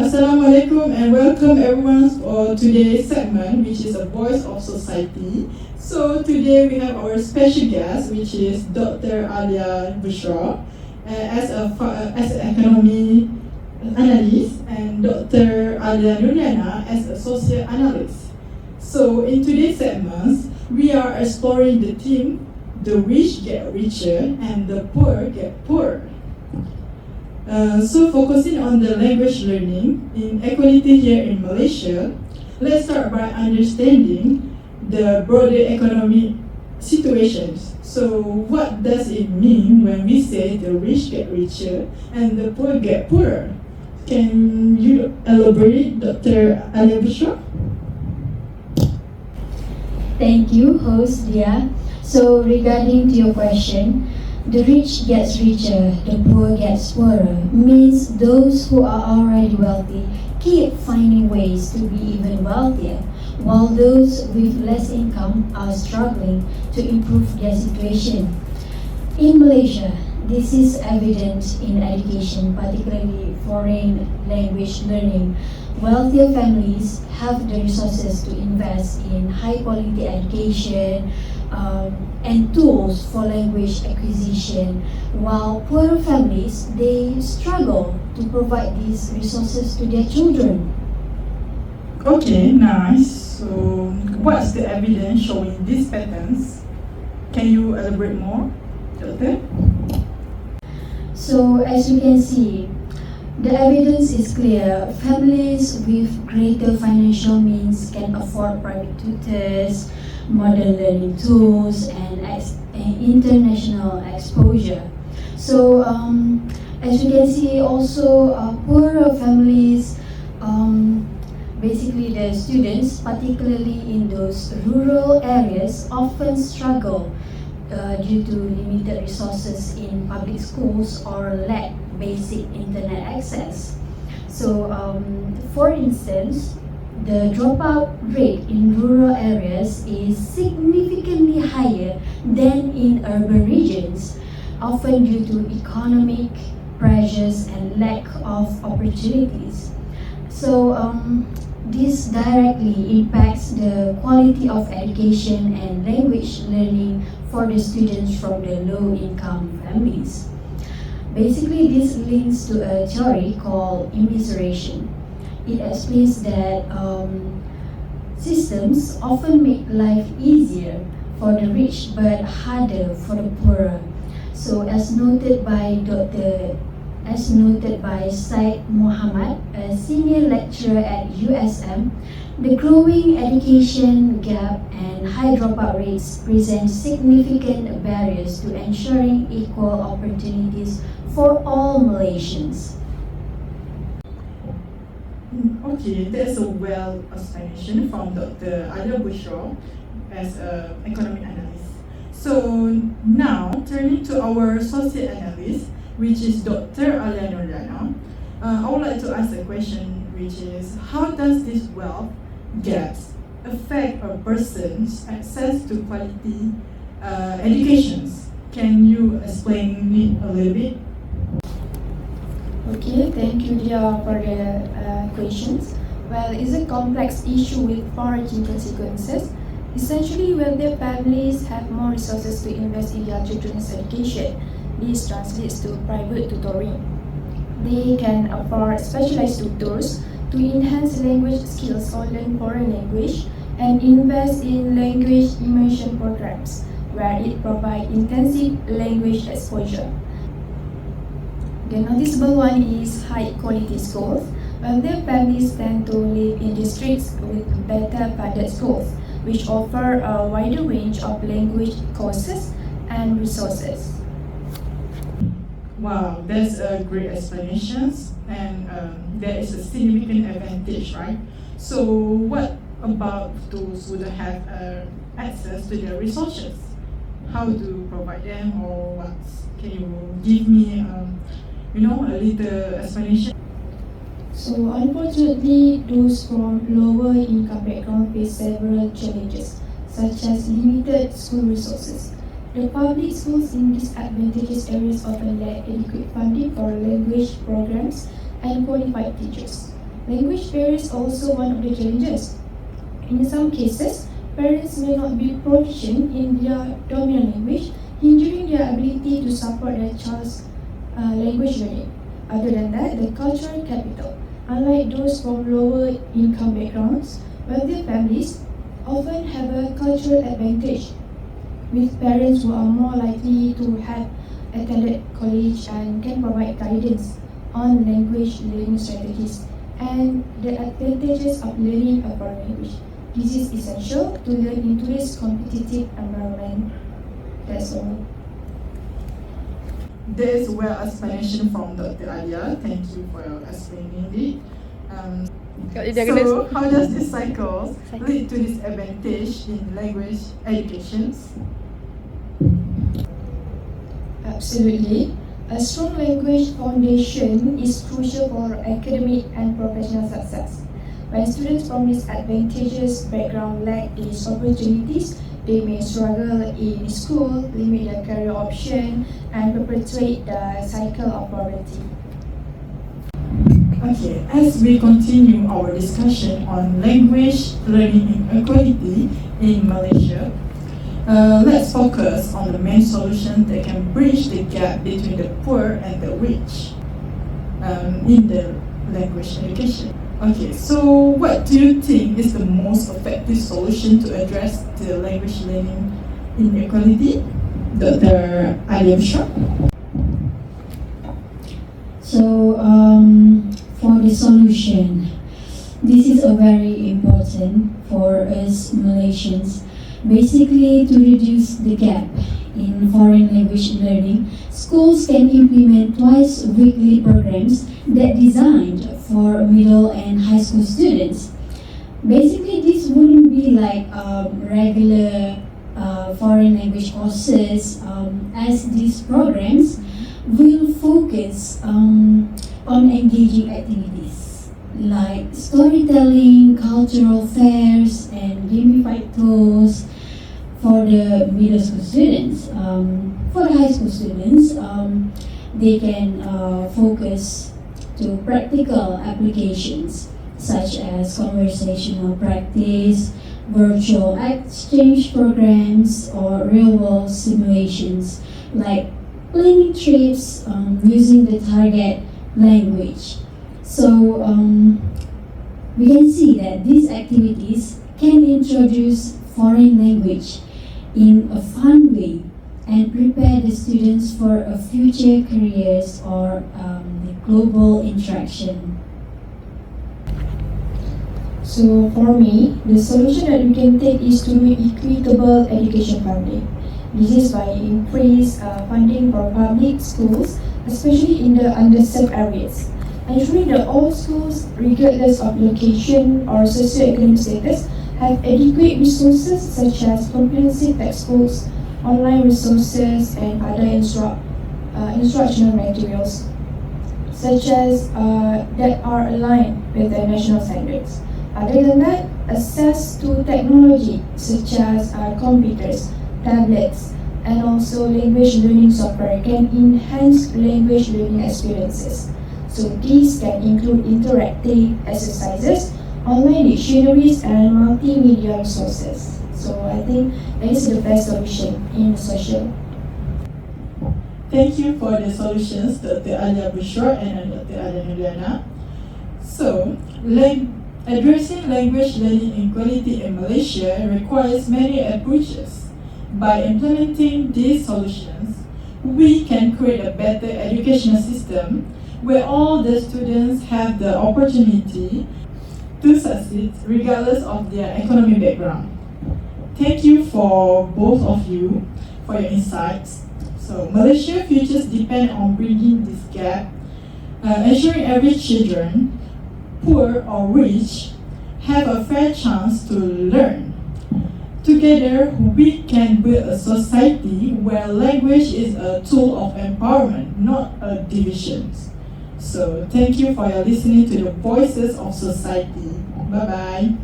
Assalamualaikum and welcome everyone for today's segment, which is a voice of society. So today we have our special guest, which is Dr. Alia Bushra, as an economy analyst, and Dr. Alia Nuriana as a social analyst. So in today's segments, we are exploring the theme, the rich get richer and the poor get poorer. So focusing on the language learning inequality here in Malaysia, let's start by understanding the broader economic situations. So what does it mean when we say the rich get richer and the poor get poorer? Can you elaborate, Dr. Alia Bushra? Thank you, host Dia. So regarding to your question, the rich gets richer, the poor gets poorer means those who are already wealthy keep finding ways to be even wealthier, while those with less income are struggling to improve their situation. In Malaysia, this is evident in education, particularly foreign language learning. Wealthier families have the resources to invest in high quality education, and tools for language acquisition, while poorer families, they struggle to provide these resources to their children. Okay, nice. So what's the evidence showing these patterns? Can you elaborate more, Doctor? So as you can see, the evidence is clear. Families with greater financial means can afford private tutors, modern learning tools, and international exposure. So as you can see also, poorer families, basically the students, particularly in those rural areas, often struggle due to limited resources in public schools or lack basic internet access. So for instance, the dropout rate in rural areas is significantly higher than in urban regions, often due to economic pressures and lack of opportunities. So this directly impacts the quality of education and language learning for the students from the low-income families. Basically, this links to a theory called immiseration. It explains that systems often make life easier for the rich but harder for the poorer. So as noted by Syed Muhammad, a senior lecturer at USM, the growing education gap and high dropout rates present significant barriers to ensuring equal opportunities for all Malaysians. Okay, that's a well explanation from Dr. Alia Bushra as an economic analyst. So now turning to our social analyst, which is Dr. Alia Nuriana, I would like to ask a question, which is how does this wealth gaps affect a person's access to quality educations? Can you explain it a little bit? Okay, thank you, Dia, for the questions. Well, it's a complex issue with far-reaching consequences. Essentially, wealthier families have more resources to invest in their children's education. This translates to private tutoring. They can afford specialized tutors to enhance language skills or learn foreign language and invest in language immersion programs where it provides intensive language exposure. The noticeable one is high quality schools. Wealthier families tend to live in districts with better funded schools, which offer a wider range of language courses and resources. Wow, that's a great explanation, and there is a significant advantage, right? So what about those who don't have access to the resources? How to provide them, or what? Can you give me a little explanation? So unfortunately, those from lower income background face several challenges, such as limited school resources. The public schools in disadvantaged areas often lack adequate funding for language programs and qualified teachers. Language barrier is also one of the challenges. In some cases, parents may not be proficient in their dominant language, hindering their ability to support their child's language learning. Other than that, the cultural capital. Unlike those from lower income backgrounds, wealthier families often have a cultural advantage, with parents who are more likely to have attended college and can provide guidance on language learning strategies and the advantages of learning a foreign language. This is essential to learn in today's competitive environment. That's all. There is well explanation from Dr. Alia. Thank you for explaining it. So, how does this cycle lead to this advantage in language education? Absolutely. A strong language foundation is crucial for academic and professional success. When students from disadvantaged background lack these opportunities, they may struggle in school, limit their career option, and perpetuate the cycle of poverty. Okay, as we continue our discussion on language learning inequality in Malaysia, let's focus on the main solution that can bridge the gap between the poor and the rich in the language education. Okay, so what do you think is the most effective solution to address the language learning inequality? Dr. Alia Bishra? So, for the solution, this is a very important for us Malaysians. Basically, to reduce the gap in foreign language learning, schools can implement twice weekly programs that designed for middle and high school students. Basically, this wouldn't be like regular foreign language courses, as these programs will focus on engaging activities like storytelling, cultural fairs, and gamified tours for the middle school students. For the high school students, they can focus to practical applications such as conversational practice, virtual exchange programs, or real-world simulations like planning trips using the target language. So we can see that these activities can introduce foreign language in a fun way and prepare the students for a future careers or the global interaction. So for me, the solution that we can take is to do equitable education funding. This is by increase funding for public schools, especially in the underserved areas, ensuring that all schools, regardless of location or socioeconomic status, have adequate resources such as comprehensive textbooks, online resources, and other instructional materials, such as that are aligned with the national standards. Other than that, access to technology such as computers, tablets, and also language learning software can enhance language learning experiences. So these can include interactive exercises, online dictionaries, and multimedia resources. So I think that is the best solution in social. Thank you for the solutions, Dr. Alia Bishra and Dr. Alia Nuliana. So, addressing language learning inequality in Malaysia requires many approaches. By implementing these solutions, we can create a better educational system where all the students have the opportunity to succeed regardless of their economic background. Thank you for both of you for your insights. So, Malaysia's futures depend on bridging this gap, ensuring every children, poor or rich, have a fair chance to learn. Together, we can build a society where language is a tool of empowerment, not a division. So, thank you for your listening to the Voices of Society. Bye-bye.